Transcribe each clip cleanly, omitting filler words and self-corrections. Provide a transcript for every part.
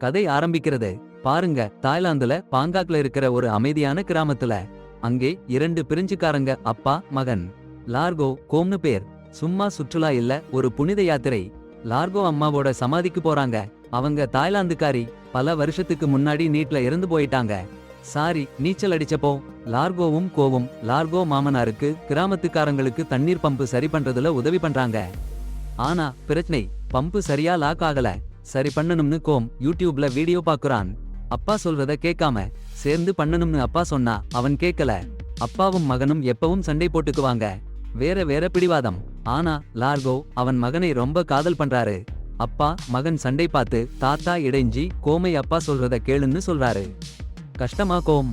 கதை ஆரம்பிக்கிறது. பாருங்க, தாய்லாந்துல பாங்காக்ல இருக்கிற ஒரு அமைதியான கிராமத்துல. அங்கே 2 பிரெஞ்சுக்காரங்க, அப்பா மகன். லார்கோ, கோம்னு பேர். சும்மா சுற்றுலா இல்ல, ஒரு புனித யாத்திரை. லார்கோ அம்மாவோட சமாதிக்கு போறாங்க. அவங்க தாய்லாந்துக்காரி. பல வருஷத்துக்கு முன்னாடி நீட்ல இறந்து போயிட்டாங்க. சாரி, நீச்சல் அடிச்சப்போ. லார்கோவும் கோவும். லார்கோ மாமனாருக்கு கிராமத்துக்காரங்களுக்கு தண்ணீர் பம்பு சரி பண்றதுல உதவி பண்றாங்க. ஆனா பிரச்சனை, பம்பு சரியா லாக் ஆகல. சரி பண்ணணும்னு கோம் யூடியூப்ல வீடியோ பாக்குறான். அப்பா சொல்றத கேட்காம சேர்ந்து பண்ணணும்னு அப்பா சொன்னா அவன் கேட்கல. அப்பாவும் மகனும் எப்பவும் சண்டை போட்டுக்குவாங்க. வேற வேற பிடிவாதம். ஆனா லார்கோ அவன் மகனை ரொம்ப காதல் பண்றாரு. அப்பா மகன் சண்டை பார்த்து தாத்தா இடைஞ்சி கோமை அப்பா சொல்றத கேளுன்னு சொல்றாரு. கஷ்டமா கோம்.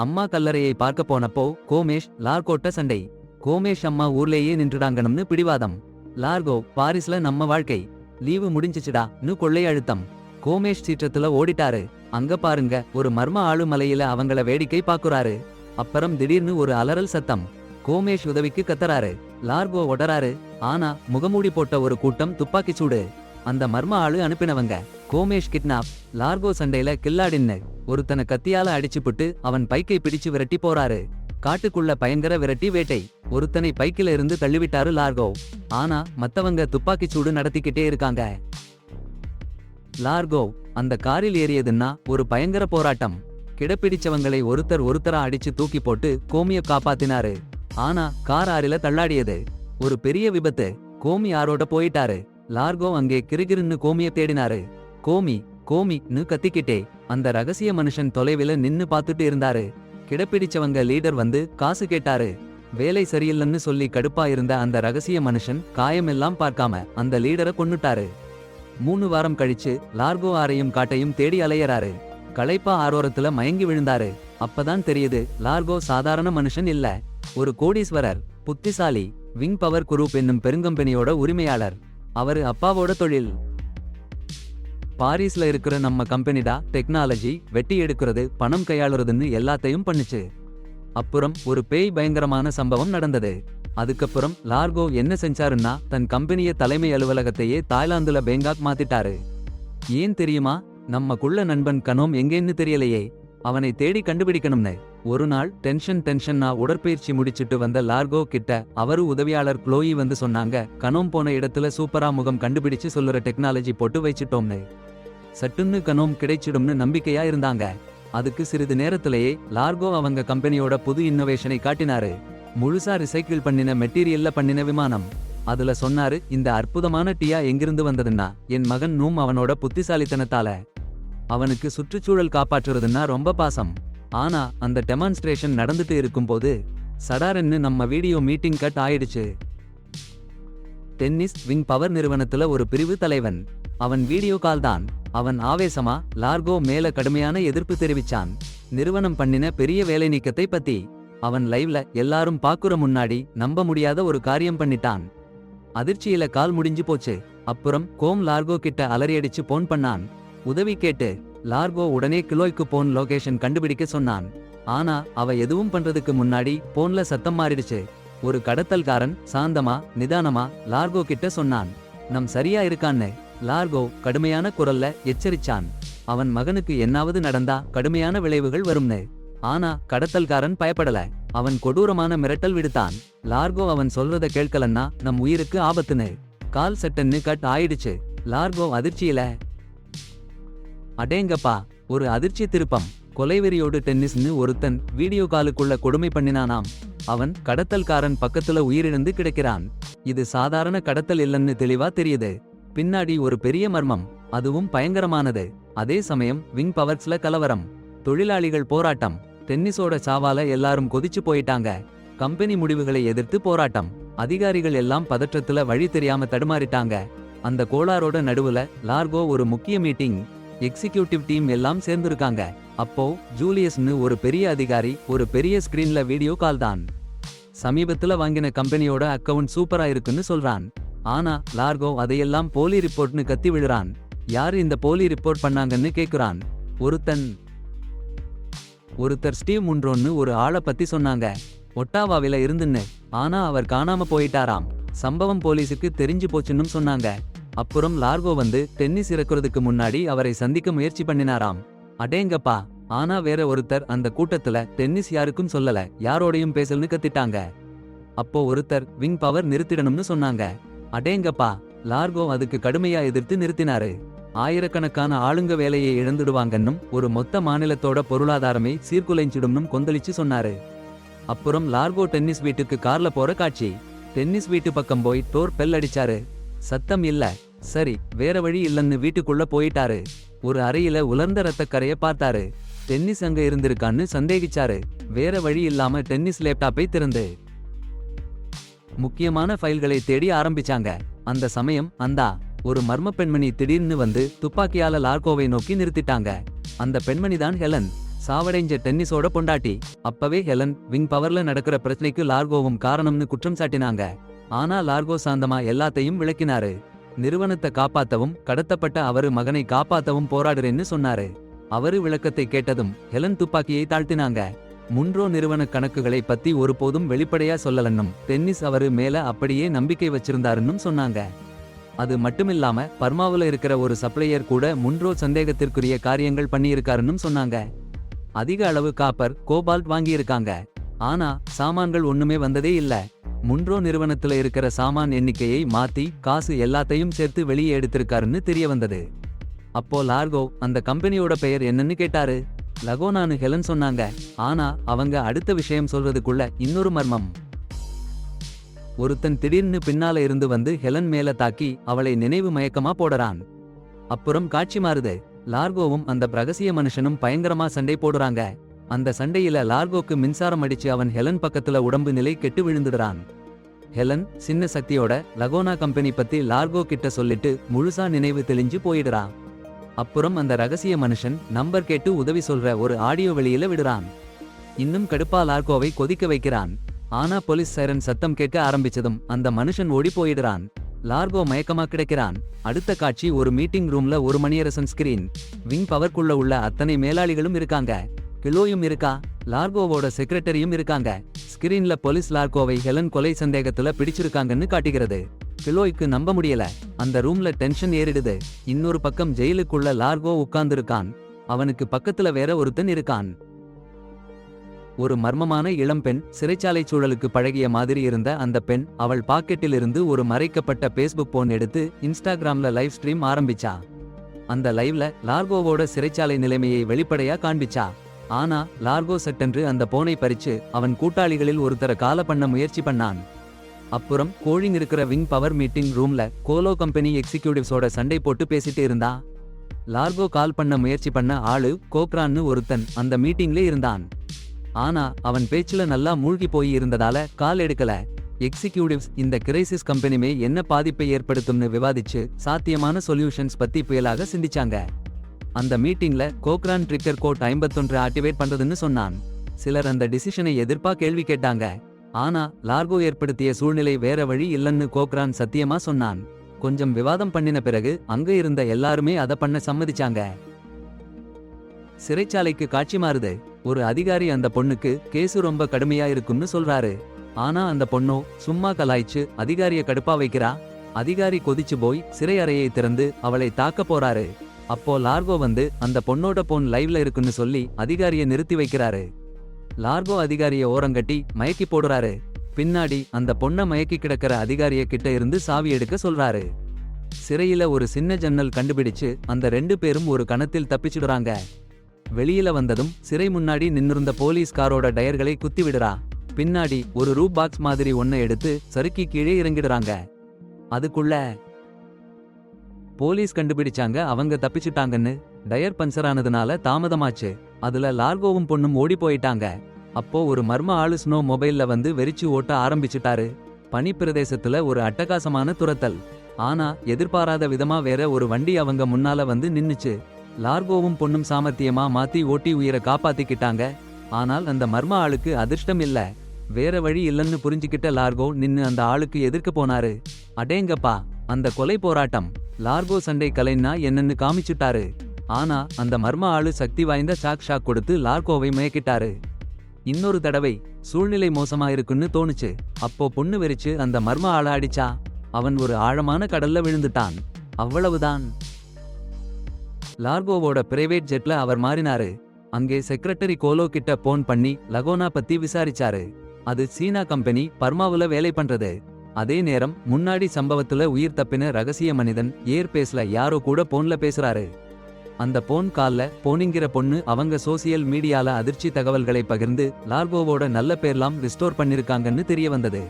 அம்மா கல்லறையை பார்க்க போனப்போ கோமேஷ் லார்கோட்ட சண்டை. கோமேஷ் அம்மா ஊர்லேயே நின்றுடாங்கணும்னு பிடிவாதம். லார்கோ, பாரிஸ்ல நம்ம வாழ்க்கை, லீவு முடிஞ்சிச்சுடான்னு கொள்ளை அழுத்தம். கோமேஷ் சீற்றத்துல ஓடிட்டாரு. அங்க பாருங்க, ஒரு மர்ம ஆளு மலையில அவங்கள வேடிக்கை பாக்குறாரு. அப்புறம் திடீர்னு ஒரு அலறல் சத்தம். கோமேஷ் உதவிக்கு கத்தறாரு. லார்கோ ஒடறாரு. ஆனா முகமூடி போட்ட ஒரு கூட்டம் துப்பாக்கி சூடு. அந்த மர்ம ஆளு அனுப்பினவங்க. கோமேஷ் கிட்னாப். லார்கோ சண்டையில கில்லாடின்னு ஒருத்தனை கத்தியால அடிச்சுப்புட்டு அவன் பைக்கை பிடிச்சு விரட்டி போறாரு. காட்டுக்குள்ள பயங்கர விரட்டி வேட்டை. ஒருத்தனை பைக்கில இருந்து தள்ளிவிட்டாரு லார்கோ. ஆனா மத்தவங்க துப்பாக்கி சூடு நடத்திக்கிட்டே இருக்காங்க. லார்கோ அந்த காரில் ஏறியதுன்னா ஒரு பயங்கர போராட்டம். கிடப்பிடிச்சவங்களை ஒருத்தரா அடிச்சு தூக்கி போட்டு கோமிய காப்பாத்தினாரு. ஆனா கார் ஆறில தள்ளாடியது. ஒரு பெரிய விபத்து. கோமி யாரோட போயிட்டாரு. லார்கோ அங்கே கிறுகிறுன்னு கோமிய தேடினாரு. கோமி கோமின்னு கத்திக்கிட்டே அந்த ரகசிய மனுஷன் தொலைவில நின்னு பாத்துட்டு இருந்தாரு. கிடப்பிடிச்சவங்க லீடர் வந்து காசு கேட்டாரு. வேலை சரியில்லைன்னு சொல்லி கடுப்பா இருந்த அந்த ரகசிய மனுஷன் காயமெல்லாம் பார்க்காம அந்த லீடரை கொன்னுட்டாரு. 3 வாரம் கழிச்சு லார்கோ ஆரையும் காட்டையும் தேடி அலையறாரு. களைப்பா ஆரோரத்துல மயங்கி விழுந்தாரு. அப்பதான் தெரியுது, லார்கோ சாதாரண மனுஷன் இல்ல, ஒரு கோடீஸ்வரர், புத்திசாலி, விங் பவர் குரூப் என்னும் பெருங்கம்பெனியோட உரிமையாளர். அவரு அப்பாவோட தொழில். பாரிஸ்ல இருக்கிற நம்ம கம்பெனிடா டெக்னாலஜி, வெட்டி எடுக்கிறது, பணம் கையாளுறதுன்னு எல்லாத்தையும் பண்ணுச்சு. அப்புறம் ஒரு பேய் பயங்கரமான சம்பவம் நடந்தது. அதுக்கப்புறம் லார்கோ என்ன செஞ்சாருன்னா தன் கம்பெனிய தலைமை அலுவலகத்தையே தாய்லாந்துல பேங்காக் மாத்திட்டாரு. ஏன் தெரியுமா? நம்ம குள்ள நண்பன் கனோம் எங்கேன்னு தெரியலையே, அவனை தேடி கண்டுபிடிக்கணும்னு. ஒரு நாள் டென்ஷனா உடற்பயிற்சி முடிச்சிட்டு வந்த லார்கோ கிட்ட அவரு உதவியாளர் க்ளோயி வந்து சொன்னாங்க, கனோம் போன இடத்துல சூப்பரா முகம் கண்டுபிடிச்சு சொல்லுற டெக்னாலஜி போட்டு வச்சிட்டோம்னு. சட்டுன்னு கனோம் கிடைச்சிடும்னு நம்பிக்கையா இருந்தாங்க. அதுக்கு சிறிது நேரத்திலேயே லார்கோ அவங்க கம்பெனியோட புது இன்னோவேஷனை காட்டினாரு. முழுசா ரிசைக்கிள் பண்ணின மெட்டீரியல்ல பண்ணின விமானம். அதுல சொன்னாரு, இந்த அற்புதமான டியா எங்கிருந்து வந்ததுன்னா என் மகன் நூம் அவனோட புத்திசாலித்தனத்தால. அவனுக்கு சுற்றுச்சூழல் காப்பாற்றுறதுன்னா ரொம்ப பாசம். ஆனா அந்த டெமான்ஸ்ட்ரேஷன் நடந்துட்டு இருக்கும்போது சடாரென்னு நம்ம வீடியோ மீட்டிங் கட் ஆயிடுச்சு. டென்னிஸ் விங் பவர் நிறுவனத்துல ஒரு பிரிவு தலைவன். அவன் வீடியோ கால் தான். அவன் ஆவேசமா லார்கோ மேல கடுமையான எதிர்ப்பு தெரிவிச்சான். நிறுவனம் பண்ணின பெரிய வேலை நீக்கத்தை பத்தி. அவன் லைவ்ல எல்லாரும் பாக்குற முன்னாடி நம்ப முடியாத ஒரு காரியம் பண்ணிட்டான். அதிர்ச்சியில கால் முடிஞ்சு போச்சு. அப்புறம் கோம் லார்கோ கிட்ட அலறியடிச்சு போன் பண்ணான். உதவி கேட்டு லார்கோ உடனே கிலோய்க்கு போன் லொகேஷன் கண்டுபிடிக்க சொன்னான். ஆனா அவ எதுவும் பண்றதுக்கு முன்னாடி போன்ல சத்தம் மாறிடுச்சு. ஒரு கடத்தல்காரன் சாந்தமா நிதானமா லார்கோ கிட்ட சொன்னான், நம் சரியா இருக்கான்னு. லார்கோ கடுமையான குரல்ல எச்சரிச்சான். அவன் மகனுக்கு என்னாவது நடந்தா கடுமையான விளைவுகள் வரும்னு. ஆனா கடத்தல்காரன் பயப்படல. அவன் கொடூரமான மிரட்டல் விடுத்தான். லார்கோ அவன் சொல்றத கேட்கலன்னா நம் உயிருக்கு ஆபத்துன்னு. கால் சட்டன்னு கட் ஆயிடுச்சு. லார்கோ அதிர்ச்சியில, அடேங்கப்பா, ஒரு அதிர்ச்சி திருப்பம். கொலைவெறியோடு டென்னிஸ்னு ஒருத்தன் வீடியோ காலுக்குள்ள கொடுமை பண்ணினானாம். அவன் கடத்தல்காரன் பக்கத்துல உயிரிழந்து கிடக்கிறான். இது சாதாரண கடத்தல் இல்லைன்னு தெளிவா தெரியுது. பின்னாடி ஒரு பெரிய மர்மம், அதுவும் பயங்கரமானது. அதே சமயம் விங் பவர்ஸ்ல கலவரம், தொழிலாளிகள் போராட்டம். டென்னிஸோட சாவால எல்லாரும் கொதிச்சு போயிட்டாங்க. கம்பெனி முடிவுகளை எதிர்த்து போராட்டம். அதிகாரிகள் எல்லாம் பதற்றத்துல வழி தெரியாம தடுமாறிட்டாங்க. அந்த கோளாரோட நடுவுல லார்கோ ஒரு முக்கிய மீட்டிங். எக்ஸிகியூட்டிவ் டீம் எல்லாம் சேர்ந்திருக்காங்க. அப்போ ஜூலியஸ்னு ஒரு பெரிய அதிகாரி ஒரு பெரிய ஸ்கிரீன்ல வீடியோ கால் தான். சமீபத்துல வாங்கின கம்பெனியோட அக்கவுண்ட் சூப்பரா இருக்குன்னு சொல்றான். ஆனா லார்கோ அதையெல்லாம் போலி ரிப்போர்ட்னு கத்தி விழுறான். யாரு இந்த போலி ரிப்போர்ட் பண்ணாங்கன்னு கேக்குறான். ஒருத்தர் ஸ்டீவ் முன்ரோன்னு ஒரு ஆளை பத்தி சொன்னாங்க. ஒட்டாவாவில இருந்துன்னு. ஆனா அவர் காணாம போயிட்டாராம். சம்பவம் போலீஸுக்கு தெரிஞ்சு போச்சுன்னு சொன்னாங்க. அப்புறம் லார்கோ வந்து டென்னிஸ் இறக்குறதுக்கு முன்னாடி அவரை சந்திக்க முயற்சி பண்ணினாராம். அடேங்கப்பா. ஆனா வேற ஒருத்தர் அந்த கூட்டத்துல டென்னிஸ் யாருக்கும் சொல்லல, யாரோடையும் பேசலன்னு கத்திட்டாங்க. அப்போ ஒருத்தர் விங் பவர் நிறுத்திடணும்னு சொன்னாங்க. அடேங்கப்பா. லார்கோ அதுக்கு கடுமையா எதிர்த்து நிறுத்தினாரு. ஆயிரக்கணக்கான ஆளுங்க வேலையை இழந்துடுவாங்கன்னும் ஒரு மொத்த மாநிலத்தோட பொருளாதாரமே சீர்குலைஞ்சிடும்னும் கொந்தளிச்சு சொன்னாரு. அப்புறம் லார்கோ டென்னிஸ் வீட்டுக்கு கார்ல போற காட்சி. டென்னிஸ் வீட்டு பக்கம் போய் டோர் பெல் அடிச்சாரு. சத்தம் இல்ல. சரி, வேற வழி இல்லன்னு வீட்டுக்குள்ள போயிட்டாரு. ஒரு அறையில உலர்ந்த ரத்தக்கரைய பார்த்தாரு. டென்னிஸ் அங்க இருந்திருக்கான்னு சந்தேகிச்சாரு. வேற வழி இல்லாம டென்னிஸ் லேப்டாப்பை திறந்து முக்கியமான ஃபைல்களை தேடி ஆரம்பிச்சாங்க. அந்த சமயம் ஒரு மர்ம பெண்மணி திடீர்னு வந்து துப்பாக்கியால லார்கோவை நோக்கி நிறுத்திட்டாங்க. அந்த பெண்மணிதான் ஹெலன், சாவடைஞ்ச டென்னிஸோட பொண்டாட்டி. அப்பவே ஹெலன் விங் பவர்ல நடக்கிற பிரச்சனைக்கு லார்கோவும் காரணம்னு குற்றம் சாட்டினாங்க. ஆனா லார்கோ சாந்தமா எல்லாத்தையும் விளக்கினாரு. நிறுவனத்தை காப்பாத்தவும் கடத்தப்பட்ட அவரு மகனை காப்பாத்தவும் போராடுறேன்னு சொன்னாரு. அவரு விளக்கத்தை கேட்டதும் ஹெலன் துப்பாக்கியை தாழ்த்தினாங்க. முன்ரோ நிறுவன கணக்குகளை பத்தி ஒருபோதும் வெளிப்படையா சொல்லலன்னும் டென்னிஸ் அவரு மேல அப்படியே நம்பிக்கை வச்சிருந்தாருன்னும் சொன்னாங்க. அது மட்டுமில்லாம பர்மாவுல இருக்கிற ஒரு சப்ளையர் கூட முன்ரோ சந்தேகத்திற்குரிய காரியங்கள் பண்ணியிருக்காருன்னும் சொன்னாங்க. அதிக அளவு காப்பர் கோபால்ட் வாங்கியிருக்காங்க. ஆனா சாமான்கள் ஒண்ணுமே வந்ததே இல்ல. முன்ரோ நிறுவனத்துல இருக்கிற சாமான் எண்ணிக்கையை மாத்தி காசு எல்லாத்தையும் சேர்த்து வெளியே எடுத்திருக்காருன்னு தெரிய வந்தது. அப்போ லார்கோ அந்த கம்பெனியோட பெயர் என்னன்னு கேட்டாரு. லகோனானு ஹெலன் சொன்னாங்க. ஆனா அவங்க அடுத்த விஷயம் சொல்றதுக்குள்ள இன்னொரு மர்மம். ஒருத்தன் திடீர்னு பின்னால இருந்து வந்து ஹெலன் மேல தாக்கி அவளை நினைவு மயக்கமா போடுறான். அப்புறம் காட்சி மாறுது. லார்கோவும் அந்த ரகசிய மனுஷனும் பயங்கரமா சண்டை போடுறாங்க. அந்த சண்டையில லார்கோக்கு மின்சாரம் அடிச்சு அவன் ஹெலன் பக்கத்துல உடம்பு நிலை கெட்டு விழுந்துடுறான். ஹெலன் சின்ன சக்தியோட லகோனா கம்பெனி பத்தி லார்கோ கிட்ட சொல்லிட்டு முழுசா நினைவு தெளிஞ்சு போயிடுறான். அப்புறம் அந்த ரகசிய மனுஷன் நம்பர் கேட்டு உதவி சொல்ற ஒரு ஆடியோ வெளியில விடுறான். இன்னும் கடுப்பா லார்கோவை கொதிக்க வைக்கிறான். ஆனா போலீஸ் சைரன் சத்தம் கேட்க ஆரம்பிச்சதும் அந்த மனுஷன் ஓடி போயிடுறான். லார்கோ மயக்கமா கிடைக்கிறான். அடுத்த காட்சி ஒரு மீட்டிங் ரூம்ல ஒரு மணியரசன் ஸ்கிரீன். விங் பவர்க்குள்ள உள்ள அத்தனை மேலாளிகளும் இருக்காங்க. கிலோயும் இருக்கா. லார்கோவோட செக்ரட்டரியும் இருக்காங்க. ஸ்கிரீன்ல போலீஸ் லார்கோவை ஹெலன் கொலை சந்தேகத்துல பிடிச்சிருக்காங்கன்னு காட்டுகிறது. கிலோய்க்கு நம்ப முடியல. அந்த ரூம்ல டென்ஷன் ஏறிடுது. இன்னொரு பக்கம் ஜெயிலுக்குள்ள லார்கோ உட்கார்ந்திருக்கான். அவனுக்கு பக்கத்துல வேற ஒருத்தன் இருக்கான். ஒரு மர்மமான இளம்பெண். சிறைச்சாலை சூழலுக்கு பழகிய மாதிரி இருந்த அந்த பெண் அவள் பாக்கெட்டில் இருந்து ஒரு மறைக்கப்பட்ட பேஸ்புக் போன் எடுத்து இன்ஸ்டாகிராம்ல லைவ் ஸ்ட்ரீம் ஆரம்பிச்சா. அந்த லைவ்ல லார்கோவோட சிறைச்சாலை நிலைமையை வெளிப்படையா காண்பிச்சா. ஆனா லார்கோ சட்டென்று அந்த போனை பறிச்சு அவன் கூட்டாளிகளில் ஒருத்தரை கால பண்ண முயற்சி பண்ணான். அப்புறம் கோழிங் இருக்கிற விங் பவர் மீட்டிங் ரூம்ல கோலோ கம்பெனி எக்ஸிக்யூட்டிவ்ஸோட சண்டை போட்டு பேசிட்டு இருந்தா. லார்கோ கால் பண்ண முயற்சி பண்ண ஆளு கோக்ரான்னு ஒருத்தன் அந்த மீட்டிங்ல இருந்தான். ஆனா அவன் பேச்சுல நல்லா மூழ்கி போய் இருந்ததால கால் எடுக்கல. எக்ஸிக்யூட்டிவ்ஸ் இந்த கிரைசிஸ் கம்பெனிமே என்ன பாதிப்பை ஏற்படுத்தும்னு விவாதிச்சு சாத்தியமான சொல்யூஷன்ஸ் பத்தி புயலாக சிந்திச்சாங்க. அந்த மீட்டிங்ல கோக்ரான் ட்ரிக்கர் கோட் 51 ஆக்டிவேட் பண்றதுன்னு சொன்னான். சிலர் அந்த டிசிஷனை எதிர்ப்பா கேள்வி கேட்டாங்க. ஆனா லார்கோ ஏற்படுத்திய சூழ்நிலை வேற வழி இல்லன்னு கோக்ரான் சத்தியமா சொன்னான். கொஞ்சம் விவாதம் பண்ணின பிறகு அங்க இருந்த எல்லாருமே அத பண்ண சம்மதிச்சாங்க. சிறைச்சாலைக்கு காட்சி மாறுது. ஒரு அதிகாரி அந்த பொண்ணுக்கு கேசு ரொம்ப கடுமையா இருக்கும்னு சொல்றாரு. ஆனா அந்த பொண்ணோ சும்மா கலாய்ச்சு அதிகாரிய கடுப்பா வைக்கிறா. அதிகாரி கொதிச்சு போய் சிறை அறையை திறந்து அவளை தாக்க போறாரு. அப்போ லார்கோ வந்து அந்த பொண்ணோட போன் லைவ்ல இருக்குன்னு சொல்லி அதிகாரிய நிறுத்தி வைக்கிறாரு. லார்கோ அதிகாரிய ஓரங்கட்டி மயக்கி போடுறாரு. பின்னாடி அந்த பொண்ண மயக்கி கிடக்கிற அதிகாரிய கிட்ட இருந்து சாவி எடுக்க சொல்றாரு. சிறையில ஒரு சின்ன ஜன்னல் கண்டுபிடிச்சு அந்த 2 பேரும் ஒரு கணத்தில் தப்பிச்சுடுறாங்க. வெளியில வந்ததும் சிறை முன்னாடி நின்னிருந்த போலீஸ் காரோட டயர்களை குத்தி விடுறா. பின்னாடி ஒரு ரூப் பாக்ஸ் மாதிரி ஒன்ன எடுத்து சறுக்கி கீழே இறங்கிடுறாங்க. அதுக்குள்ள போலீஸ் கண்டுபிடிச்சாங்க அவங்க தப்பிச்சுட்டாங்கன்னு. டயர் பஞ்சர் ஆனதுனால தாமதமாச்சு. அதுல லார்கோவும் பொண்ணும் ஓடி போயிட்டாங்க. அப்போ ஒரு மர்ம ஆளு ஸ்னோ மொபைல்ல வந்து வெறிச்சு ஓட்ட ஆரம்பிச்சுட்டாரு. பனி பிரதேசத்துல ஒரு அட்டகாசமான துரத்தல். ஆனா எதிர்பாராத விதமா வேற ஒரு வண்டி அவங்க முன்னால வந்து நின்னுச்சு. லார்கோவும் பொண்ணும் சாமர்த்தியமா மாத்தி ஓட்டி உயிரை காப்பாத்திக்கிட்டாங்க. ஆனால் அந்த மர்ம ஆளுக்கு அதிர்ஷ்டம் இல்ல. வேற வழி இல்லன்னு புரிஞ்சுக்கிட்ட லார்கோ நின்னு அந்த ஆளுக்கு எதிர்க்க போனாரு. அடேங்கப்பா, அந்த கொலை போராட்டம். லார்கோ சண்டை கலைன்னா என்னன்னு காமிச்சுட்டாரு. ஆனா அந்த மர்ம ஆளு சக்தி வாய்ந்த ஷாக் கொடுத்து லார்கோவை மயக்கிட்டாரு. இன்னொரு தடவை சூழ்நிலை மோசமா இருக்குன்னு தோணுச்சு. அப்போ பொண்ணு வெறிச்சு அந்த மர்ம ஆள அடிச்சா. அவன் ஒரு ஆழமான கடல்ல விழுந்துட்டான். அவ்வளவுதான். லார்கோவோட பிரைவேட் ஜெட்ல அவர் மாறினாரு. அங்கே செக்ரட்டரி கோலோ கிட்ட போன் பண்ணி லகோனா பத்தி விசாரிச்சாரு. அது சீனா கம்பெனி பர்மாவுல வேலை பண்றது. அதே நேரம் முன்னாடி சம்பவத்துல உயிர் தப்பின ரகசிய மனிதன் ஏர்பேஸ்ல யாரோ கூட போன்ல பேசுறாரு. அந்த போன் கால்ல போனிங்கிற பொண்ணு அவங்க சோசியல் மீடியால அதிர்ச்சி தகவல்களை பகிர்ந்து லார்கோவோட நல்ல பேர்லாம் ரிஸ்டோர் பண்ணிருக்காங்கன்னு தெரிய வந்தது.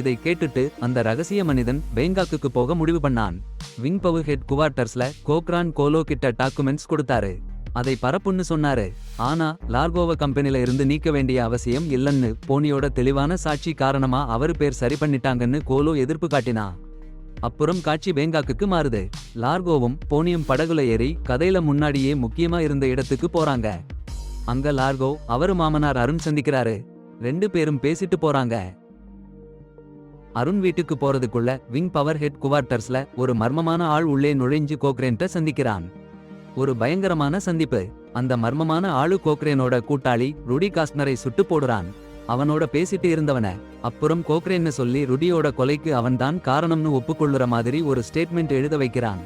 இதை கேட்டுட்டு அந்த ரகசிய மனிதன் பேங்காக்கு போக முடிவு பண்ணான். விங் பவு ஹெட் குவார்ட்டர்ஸ்ல கோக்ரான் கோலோ கிட்ட டாக்குமெண்ட்ஸ் கொடுத்தாரு. அதை பரப்புன்னு சொன்னாரு. ஆனா லார்கோவ கம்பெனில இருந்து நீக்க வேண்டிய அவசியம் இல்லன்னு போனியோட தெளிவான சாட்சி காரணமா அவரு பேர் சரி பண்ணிட்டாங்கன்னு கோலோ எதிர்ப்பு காட்டினா. அப்புறம் காட்சி பேங்காக்கு மாறுது. லார்கோவும் போனியும் படகுல ஏறி கதையில முன்னாடியே முக்கியமா இருந்த இடத்துக்கு போறாங்க. அங்க லார்கோ அவரு மாமனார் அருண் சந்திக்கிறாரு. 2 பேரும் பேசிட்டு போறாங்க. அருண் வீட்டுக்கு போறதுக்குள்ள விங் பவர் ஹெட் குவார்ட்டர்ஸ்ல ஒரு மர்மமான ஆள் உள்ளே நுழைஞ்சு கோக்ரேன்ட்ட சந்திக்கிறான். ஒரு பயங்கரமான சந்திப்பு. அந்த மர்மமான ஆளு கோக்ரேனோட கூட்டாளி ருடி காஸ்ட்னரை சுட்டு போடுறான். அவனோட பேசிட்டு இருந்தவன அப்புறம் கோக்ரேன்னு சொல்லி ருடியோட கொலைக்கு அவன்தான் காரணம்னு ஒப்புக்கொள்ளுற மாதிரி ஒரு ஸ்டேட்மெண்ட் எழுத வைக்கிறான்.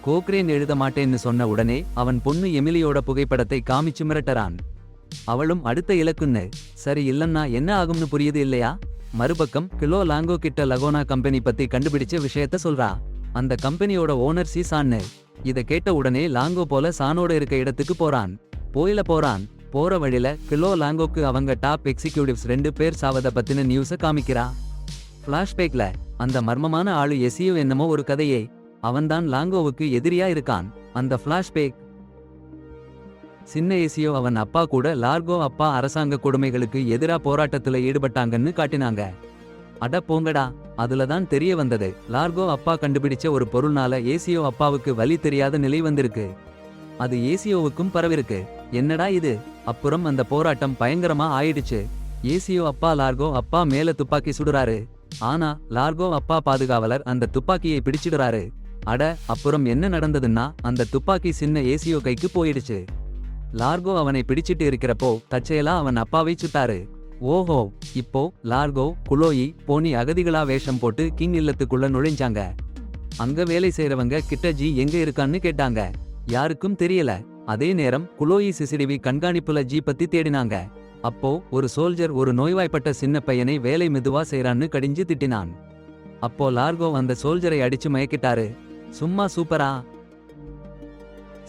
கோக்ரேன் எழுத மாட்டேன்னு சொன்ன உடனே அவன் பொண்ணு எமிலியோட புகைப்படத்தை காமிச்சு மிரட்டறான். அவளும் அடுத்த இலக்குன்னு. சரி இல்லன்னா என்ன ஆகும்னு புரியுது இல்லையா? மறுபக்கம் கிலோ லாங்கோ கிட்ட லகோனா கம்பெனி பத்தி கண்டுபிடிச்ச விஷயத்த சொல்றா. அந்த கம்பெனியோட ஓனர் சி சான்னு. இத கேட்ட உடனே லாங்கோ போல சானோட இருக்க இடத்துக்கு போறான். போற வழியில கிலோ லாங்கோக்கு அவங்க டாப் எக்ஸிக்யூட்டிவ்ஸ் 2 பேர் சாவத பத்தின நியூஸ காமிக்கிறா. பிளாஷ்பேக்ல அந்த மர்மமான ஆளு எசியோ என்னமோ ஒரு கதையே. அவன்தான் லாங்கோவுக்கு எதிரியா இருக்கான். அந்த பிளாஷ்பேக் சின்ன எசியோ அவன் அப்பா கூட லார்கோ அப்பா அரசாங்க கொடுமைகளுக்கு எதிரா போராட்டத்துல ஈடுபட்டாங்கன்னு காட்டினாங்க. அட போங்கடா, அதுலதான் தெரிய வந்தது லார்கோ அப்பா கண்டுபிடிச்ச ஒரு பொருள்னால ஏசியோ அப்பாவுக்கு வலி தெரியாத நிலை வந்திருக்கு. அது ஏசியோவுக்கும் பரவிருக்கு. என்னடா இது? அப்புறம் அந்த போராட்டம் பயங்கரமா ஆயிடுச்சு. ஏசியோ அப்பா லார்கோ அப்பா மேல துப்பாக்கி சுடுறாரு. ஆனா லார்கோ அப்பா பாதுகாவலர் அந்த துப்பாக்கியை பிடிச்சிடுறாரு. அட அப்புறம் என்ன நடந்ததுன்னா அந்த துப்பாக்கி சின்ன ஏசியோ கைக்கு போயிடுச்சு. லார்கோ அவனை பிடிச்சிட்டு இருக்கிறப்போ தற்செயலா அவன் அப்பாவை சுட்டாரு. ஓஹோ, இப்போ லார்கோ குலோயி போனி அகதிகளா வேஷம் போட்டு கிங் இல்லத்துக்குள்ள நுழைஞ்சாங்க. அங்க வேலை செய்யறவங்க கிட்ட ஜி எங்க இருக்கான்னு கேட்டாங்க. யாருக்கும் தெரியல. அதே நேரம் குலோயி சிசிடிவி கண்காணிப்புல ஜி பத்தி தேடினாங்க. அப்போ ஒரு சோல்ஜர் ஒரு நோய்வாய்ப்பட்ட சின்ன பையனை வேலை மெதுவா செய்யறான்னு கடிஞ்சு திட்டினான். அப்போ லார்கோ அந்த சோல்ஜரை அடிச்சு மயக்கிட்டாரு. சும்மா சூப்பரா.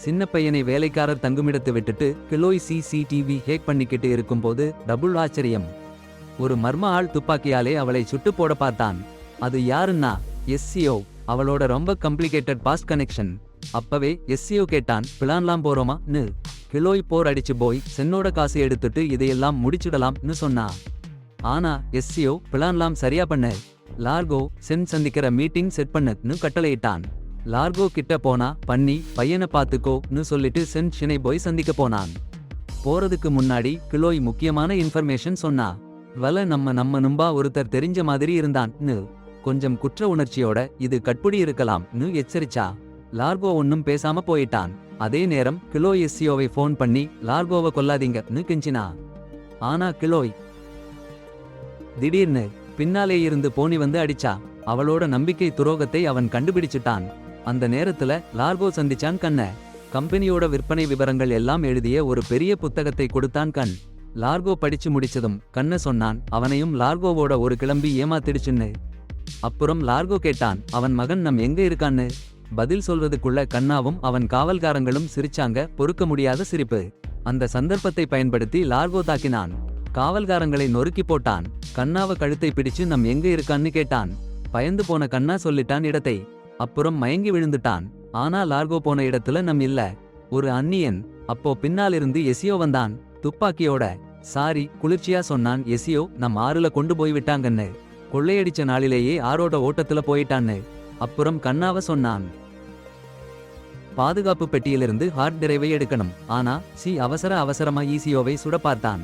சின்ன பையனை வேலைக்காரர் தங்குமிடத்து விட்டுட்டு கிலோய் சிசிடிவி ஹேக் பண்ணிக்கிட்டு இருக்கும்போது டபுள் ஆச்சரியம். ஒரு மர்ம ஆள் துப்பாக்கியாலே அவளை சுட்டு போட பார்த்தான். அது யாருன்னா எஸ்சிஓ. அவளோட ரொம்ப கம்ப்ளிகேட்டட் பாஸ்ட் கனெக்ஷன். அப்பவே எஸ்சிஓ கேட்டான், பிளான்லாம் போறோமா?ன்னு. கிலோய் போர் அடிச்சு போய் சென்னோட காசு எடுத்துட்டு இதையெல்லாம் முடிச்சிடலாம்னு சொன்னா. ஆனா எஸ்சிஓ பிளான்லாம் சரியா பண்ணு, லார்கோ சென் சந்திக்கிற மீட்டிங் செட் பண்ணுன்னு கட்டளையிட்டான். லார்கோ கிட்ட போனா பண்ணி பையனை பாத்துக்கோன்னு சொல்லிட்டு சென் ஷினை போய் சந்திக்க போனான். போறதுக்கு முன்னாடி கிலோய் முக்கியமான இன்ஃபர்மேஷன் சொன்னா. வல நம்ம நும்பா ஒருத்தர் தெரிஞ்ச மாதிரி இருந்தான்னு. கொஞ்சம் குற்ற உணர்ச்சியோட இது கட்புடி இருக்கலாம்னு எச்சரிச்சா. லார்கோ ஒன்னும் பேசாம போயிட்டான். அதே நேரம் கிலோய் எஸ்சியோவை போன் பண்ணி லார்கோவை கொல்லாதீங்கன்னு கெஞ்சினா. ஆனா கிலோய் திடீர்னு பின்னாலே இருந்து போனி வந்து அடிச்சா. அவளோட நம்பிக்கை துரோகத்தை அவன் கண்டுபிடிச்சிட்டான். அந்த நேரத்துல லார்கோ சந்திச்சான் கண்ண. கம்பெனியோட விற்பனை விவரங்கள் எல்லாம் எழுதிய ஒரு பெரிய புத்தகத்தை கொடுத்தான் கண். லார்கோ படிச்சு முடிச்சதும் கண்ண சொன்னான் அவனையும் லார்கோவோட ஒரு கிளம்பி ஏமாத்திடுச்சுன்னு. அப்புறம் லார்கோ கேட்டான் அவன் மகன் நம் எங்க இருக்கான்னு. பதில் சொல்றதுக்குள்ள கண்ணாவும் அவன் காவல்காரங்களும் சிரிச்சாங்க. பொறுக்க முடியாத சிரிப்பு. அந்த சந்தர்ப்பத்தை பயன்படுத்தி லார்கோ தாக்கினான். காவல்காரங்களை நொறுக்கி போட்டான். கண்ணாவ கழுத்தை பிடிச்சு நம் எங்க இருக்கான்னு கேட்டான். பயந்து போன கண்ணா சொல்லிட்டான் இடத்தை. அப்புறம் மயங்கி விழுந்துட்டான். ஆனா லார்கோ போன இடத்துல நம் இல்ல. ஒரு அந்நியன். அப்போ பின்னாலிருந்து எசியோ வந்தான் துப்பாக்கியோட. சாரி குளிர்ச்சியா சொன்னான் எசியோ, நம் ஆறுல கொண்டு போய் விட்டாங்கன்னு. கொள்ளையடிச்ச நாளிலேயே ஆரோட ஓட்டத்துல போயிட்டான்னு. அப்புறம் கண்ணாவ சொன்னான் பாதுகாப்பு பெட்டியிலிருந்து ஹார்ட் டிரைவை எடுக்கணும். ஆனா அவசரமா ஈசியோவை சுட பார்த்தான்.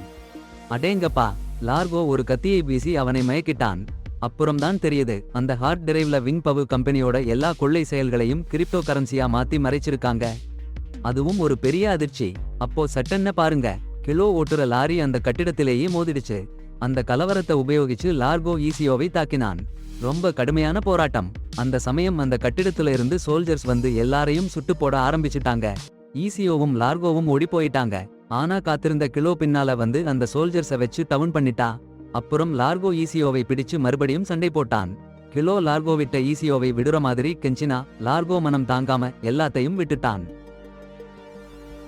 அடேங்கப்பா, லார்கோ ஒரு கத்தியை வீசி அவனை மயக்கிட்டான். அப்புறம்தான் தெரியுது அந்த ஹார்ட் டிரைவ்ல விங் பவு கம்பெனியோட எல்லா கொள்ளை செயல்களையும் கிரிப்டோ கரன்சியா மாத்தி மறைச்சிருக்காங்க. அதுவும் ஒரு பெரிய அதிர்ச்சி. அப்போ சட்டென்ன பாருங்க, கிலோ ஓட்டுற லாரி அந்த கட்டிடத்திலேயே மோதிடுச்சு. அந்த கலவரத்தை உபயோகிச்சு லார்கோ ஈசியோவை தாக்கினான். ரொம்ப கடுமையான போராட்டம். அந்த சமயம் அந்த கட்டிடத்துல இருந்து சோல்ஜர்ஸ் வந்து எல்லாரையும் சுட்டு போட ஆரம்பிச்சிட்டாங்க. ஈசியோவும் லார்கோவும் ஓடி போயிட்டாங்க. ஆனா காத்திருந்த கிலோ பின்னால வந்து அந்த சோல்ஜர்ஸை வச்சு டவுன் பண்ணிட்டா. அப்புறம் லார்கோ ஈசியோவை பிடிச்சு மறுபடியும் சண்டை போட்டான். கிலோ லார்கோ விட்ட ஈசியோவை விடுற மாதிரி கெஞ்சினா. லார்கோ மனம் தாங்காம எல்லாத்தையும் விட்டுட்டான்.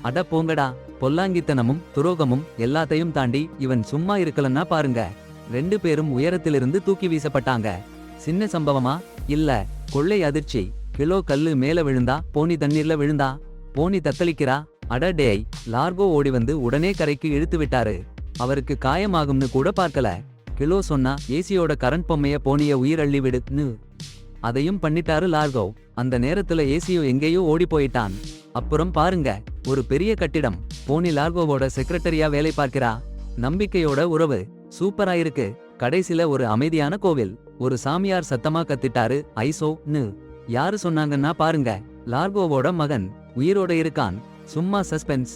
அட போங்கடா, பொல்லாங்கித்தனமும் துரோகமும் எல்லாத்தையும் தாண்டி இவன் சும்மா இருக்கலன்னா பாருங்க. 2 பேரும் உயரத்திலிருந்து தூக்கி வீசப்பட்டாங்க. சின்ன சம்பவமா? இல்ல, கொள்ளை அதிர்ச்சி. கிலோ கல்லு மேல விழுந்தா, போனி தண்ணீர்ல விழுந்தா. போனி தத்தளிக்கிறா. அட டேய். லார்கோ ஓடி வந்து உடனே கரைக்கு இழுத்து விட்டாரு. அவருக்கு காயமாகும்னு கூட பார்க்கல. கிலோ சொன்னா, ஏசியோட கரண்ட் பொம்மைய போனிய உயிர் அள்ளி விடுன்னு. அதையும் பண்ணிட்டாரு லார்கோ. அந்த நேரத்துல ஏசியோ எங்கேயோ ஓடி போயிட்டான். அப்புறம் பாருங்க, ஒரு பெரிய கட்டிடம். போனி லார்கோவோட செக்ரட்டரியா வேலை பார்க்கிறா. நம்பிக்கையோட உறவு. சூப்பரா இருக்கு. கடைசில ஒரு அமைதியான கோவில். ஒரு சாமியார் சத்தமா கத்திட்டாரு, ஐசோன்னு. யாரு சொன்னாங்கன்னா பாருங்க, லார்கோவோட மகன் உயிரோட இருக்கான். சும்மா சஸ்பென்ஸ்.